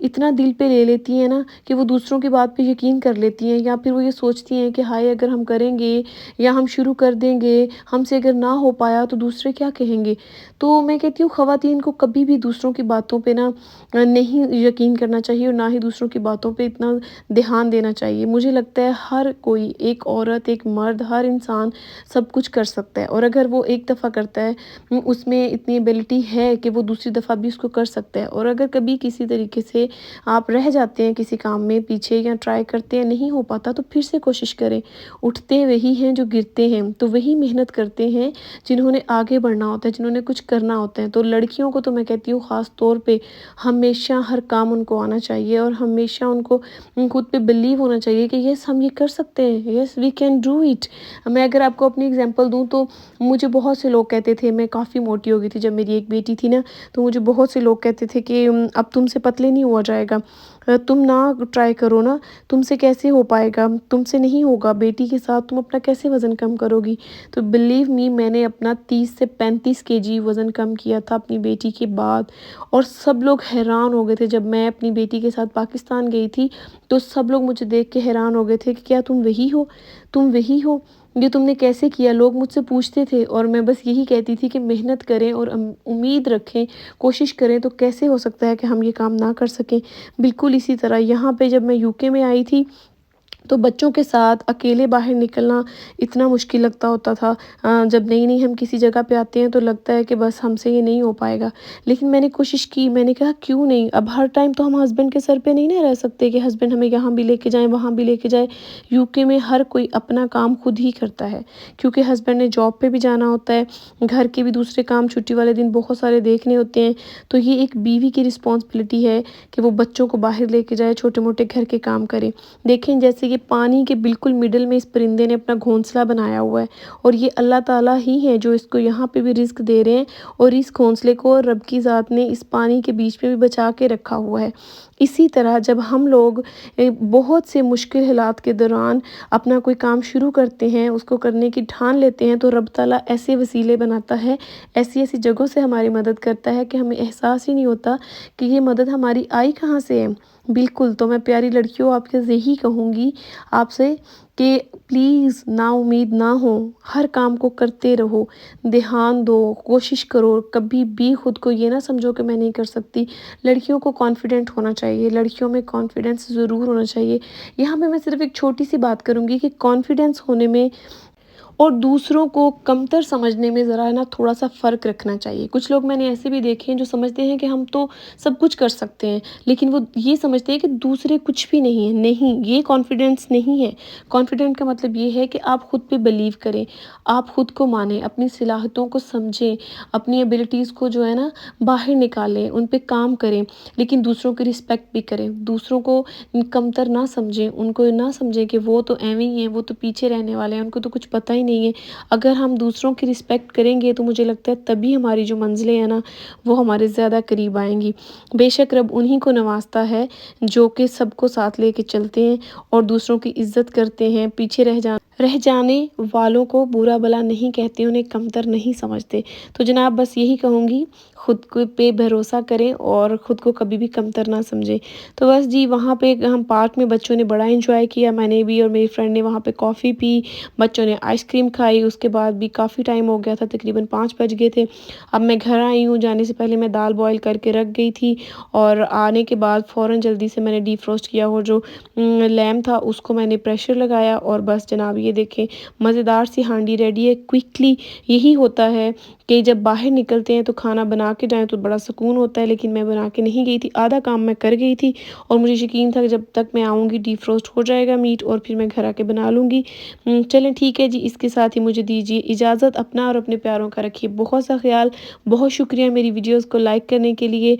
اتنا دل پہ لے لیتی ہیں نا کہ وہ دوسروں کی بات پہ یقین کر لیتی ہیں، یا پھر وہ یہ سوچتی ہیں کہ ہائے اگر ہم کریں گے یا ہم شروع کر دیں گے، ہم سے اگر نہ ہو پایا تو دوسرے کیا کہیں گے۔ تو میں کہتی ہوں خواتین کو کبھی بھی دوسروں کی باتوں پہ نا نہیں یقین کرنا چاہیے، اور نہ ہی دوسروں کی باتوں پہ اتنا دھیان دینا چاہیے۔ مجھے لگتا ہے ہر کوئی، ایک عورت، ایک مرد، ہر انسان سب کچھ کر سکتا ہے، اور اگر وہ ایک دفعہ کرتا ہے اس میں اتنی ایبلٹی ہے کہ وہ دوسری دفعہ بھی اس کو کر سکتا ہے۔ اور اگر کبھی کسی طریقے سے آپ رہ جاتے ہیں کسی کام میں پیچھے، یا ٹرائی کرتے ہیں نہیں ہو پاتا، تو پھر سے کوشش کریں۔ اٹھتے وہی ہیں جو گرتے ہیں، تو وہی محنت کرتے ہیں جنہوں نے آگے بڑھنا ہوتا ہے، جنہوں نے کچھ کرنا ہوتا ہے۔ تو لڑکیوں کو تو میں کہتی ہوں خاص طور پہ ہمیشہ ہر کام ان کو آنا چاہیے، اور ہمیشہ ان کو خود پہ بلیو ہونا چاہیے کہ یس ہم یہ کر سکتے ہیں، یس وی کین ڈو اٹ۔ میں اگر آپ کو اپنی اگزامپل دوں تو مجھے بہت سے لوگ کہتے تھے، میں کافی موٹی ہو گئی تھی جب میری ایک بیٹی تھی نا، تو مجھے بہت سے لوگ کہتے تھے کہ اب تم سے پتلے نہیں ہوا جائے گا، تم نہ ٹرائی کرو نا، تم سے کیسے ہو پائے گا، تم سے نہیں ہوگا، بیٹی کے ساتھ تم اپنا کیسے وزن کم کرو گی۔ تو بلیو می، میں نے اپنا 30 سے 35 kg وزن کم کیا تھا اپنی بیٹی کے بعد، اور سب لوگ حیران ہو گئے تھے۔ جب میں اپنی بیٹی کے ساتھ پاکستان گئی تھی تو سب لوگ مجھے دیکھ کے حیران ہو گئے تھے کہ کیا تم وہی ہو، تم وہی ہو، یہ تم نے کیسے کیا۔ لوگ مجھ سے پوچھتے تھے، اور میں بس یہی کہتی تھی کہ محنت کریں اور امید رکھیں، کوشش کریں، تو کیسے ہو سکتا ہے کہ ہم یہ کام نہ کر سکیں۔ بالکل اسی طرح یہاں پہ جب میں UK میں آئی تھی تو بچوں کے ساتھ اکیلے باہر نکلنا اتنا مشکل لگتا ہوتا تھا۔ جب نئی نئی ہم کسی جگہ پہ آتے ہیں تو لگتا ہے کہ بس ہم سے یہ نہیں ہو پائے گا، لیکن میں نے کوشش کی، میں نے کہا کیوں نہیں، اب ہر ٹائم تو ہم ہسبینڈ کے سر پہ نہیں نہ رہ سکتے کہ ہسبینڈ ہمیں یہاں بھی لے کے جائیں وہاں بھی لے کے جائیں۔ UK میں ہر کوئی اپنا کام خود ہی کرتا ہے، کیونکہ ہسبینڈ نے جاب پہ بھی جانا ہوتا ہے، گھر کے بھی دوسرے کام چھٹی والے دن بہت سارے دیکھنے ہوتے ہیں۔ تو یہ ایک بیوی کی رسپانسبلٹی ہے کہ وہ بچوں کو باہر لے کے جائے، چھوٹے موٹے گھر کے کام کرے۔ دیکھیں جیسے یہ پانی کے بالکل مڈل میں اس پرندے نے اپنا گھونسلہ بنایا ہوا ہے، اور یہ اللہ تعالیٰ ہی ہیں جو اس کو یہاں پہ بھی رزق دے رہے ہیں، اور اس گھونسلے کو رب کی ذات نے اس پانی کے بیچ میں بھی بچا کے رکھا ہوا ہے۔ اسی طرح جب ہم لوگ بہت سے مشکل حالات کے دوران اپنا کوئی کام شروع کرتے ہیں، اس کو کرنے کی ٹھان لیتے ہیں، تو رب تعالیٰ ایسے وسیلے بناتا ہے، ایسی ایسی جگہوں سے ہماری مدد کرتا ہے کہ ہمیں احساس ہی نہیں ہوتا کہ یہ مدد ہماری آئی کہاں سے ہے۔ بالکل، تو میں پیاری لڑکیوں آپ کے یہی کہوں گی آپ سے کہ پلیز نا امید نہ ہو، ہر کام کو کرتے رہو، دھیان دو، کوشش کرو، کبھی بھی خود کو یہ نہ سمجھو کہ میں نہیں کر سکتی۔ لڑکیوں کو کانفیڈنٹ ہونا چاہیے، لڑکیوں میں کانفیڈنس ضرور ہونا چاہیے۔ یہاں پہ میں صرف ایک چھوٹی سی بات کروں گی کہ کانفیڈنس ہونے میں اور دوسروں کو کمتر سمجھنے میں ذرا نا تھوڑا سا فرق رکھنا چاہیے۔ کچھ لوگ میں نے ایسے بھی دیکھے ہیں جو سمجھتے ہیں کہ ہم تو سب کچھ کر سکتے ہیں، لیکن وہ یہ سمجھتے ہیں کہ دوسرے کچھ بھی نہیں ہیں۔ نہیں، یہ کانفیڈنس نہیں ہے۔ کانفیڈنٹ کا مطلب یہ ہے کہ آپ خود پہ بلیو کریں، آپ خود کو مانیں، اپنی صلاحیتوں کو سمجھیں، اپنی ایبلٹیز کو جو ہے نا باہر نکالیں، ان پہ کام کریں، لیکن دوسروں کی رسپیکٹ بھی کریں، دوسروں کو کمتر نہ سمجھیں، ان کو نہ سمجھیں کہ وہ تو ایویں ہی ہیں، وہ تو پیچھے رہنے والے ہیں، ان کو تو کچھ پتہ ہی نہیں ہے۔ اگر ہم دوسروں کی رسپیکٹ کریں گے تو مجھے لگتا ہے تبھی ہماری جو منزلیں ہیں نا وہ ہمارے زیادہ قریب آئیں گی۔ بے شک رب انہی کو نوازتا ہے جو کہ سب کو ساتھ لے کے چلتے ہیں اور دوسروں کی عزت کرتے ہیں، پیچھے رہ جانے والوں کو برا بلا نہیں کہتے، انہیں کمتر نہیں سمجھتے۔ تو جناب بس یہی کہوں گی، خود کو پہ بھروسہ کریں اور خود کو کبھی بھی کمتر نہ سمجھیں۔ تو بس جی، وہاں پہ ہم پارک میں بچوں نے بڑا انجوائے کیا، میں نے بھی اور میری فرینڈ نے وہاں پہ کافی پی، بچوں نے آئس کریم کھائی، اس کے بعد بھی کافی ٹائم ہو گیا تھا، تقریباً 5 بج گئے تھے۔ اب میں گھر آئی ہوں، جانے سے پہلے میں دال بوائل کر کے رکھ گئی تھی، اور آنے کے بعد فوراً جلدی سے میں نے ڈی فروسٹ کیا، اور جو لیمب تھا اس کو میں نے پریشر لگایا، اور بس جناب یہ دیکھیں مزیدار سی ہانڈی ریڈی ہے کوئکلی۔ یہی ہوتا ہے کہ جب باہر نکلتے ہیں تو کھانا بنا کے جائیں تو بڑا سکون ہوتا ہے، لیکن میں بنا کے نہیں گئی تھی، آدھا کام میں کر گئی تھی، اور مجھے یقین تھا کہ جب تک میں آؤں گی ڈی فروسٹ ہو جائے گا میٹ، اور پھر میں گھر آ کے بنا لوں گی۔ چلیں ٹھیک ہے جی، اس کے ساتھ ہی مجھے دیجیے اجازت، اپنا اور اپنے پیاروں کا رکھیے بہت سا خیال۔ بہت شکریہ میری ویڈیوز کو لائک کرنے کے لیے۔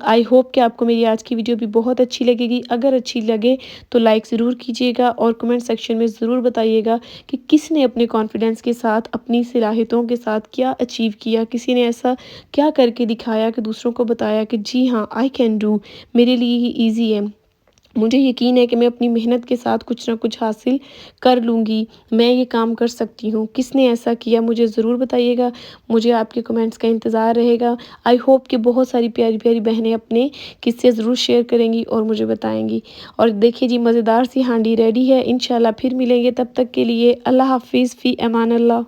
آئی ہوپ کہ آپ کو میری آج کی ویڈیو بھی بہت اچھی لگے گی۔ اگر اچھی لگے تو لائک ضرور کیجیے گا، اور کمنٹ سیکشن میں ضرور بتائیے گا کہ کس نے اپنے کانفیڈنس کے ساتھ، اپنی صلاحیتوں کے ساتھ کیا اچیو کیا، کسی نے ایسا کیا کر کے دکھایا کہ دوسروں کو بتایا کہ جی ہاں آئی کین ڈو، میرے لیے ہی ایزی ہے۔ مجھے یقین ہے کہ میں اپنی محنت کے ساتھ کچھ نہ کچھ حاصل کر لوں گی، میں یہ کام کر سکتی ہوں۔ کس نے ایسا کیا مجھے ضرور بتائیے گا، مجھے آپ کے کمنٹس کا انتظار رہے گا۔ آئی ہوپ کہ بہت ساری پیاری پیاری بہنیں اپنے قصے ضرور شیئر کریں گی اور مجھے بتائیں گی۔ اور دیکھیے جی مزیدار سی ہانڈی ریڈی ہے، انشاءاللہ پھر ملیں گے، تب تک کے لیے اللہ حافظ، فی امان اللہ۔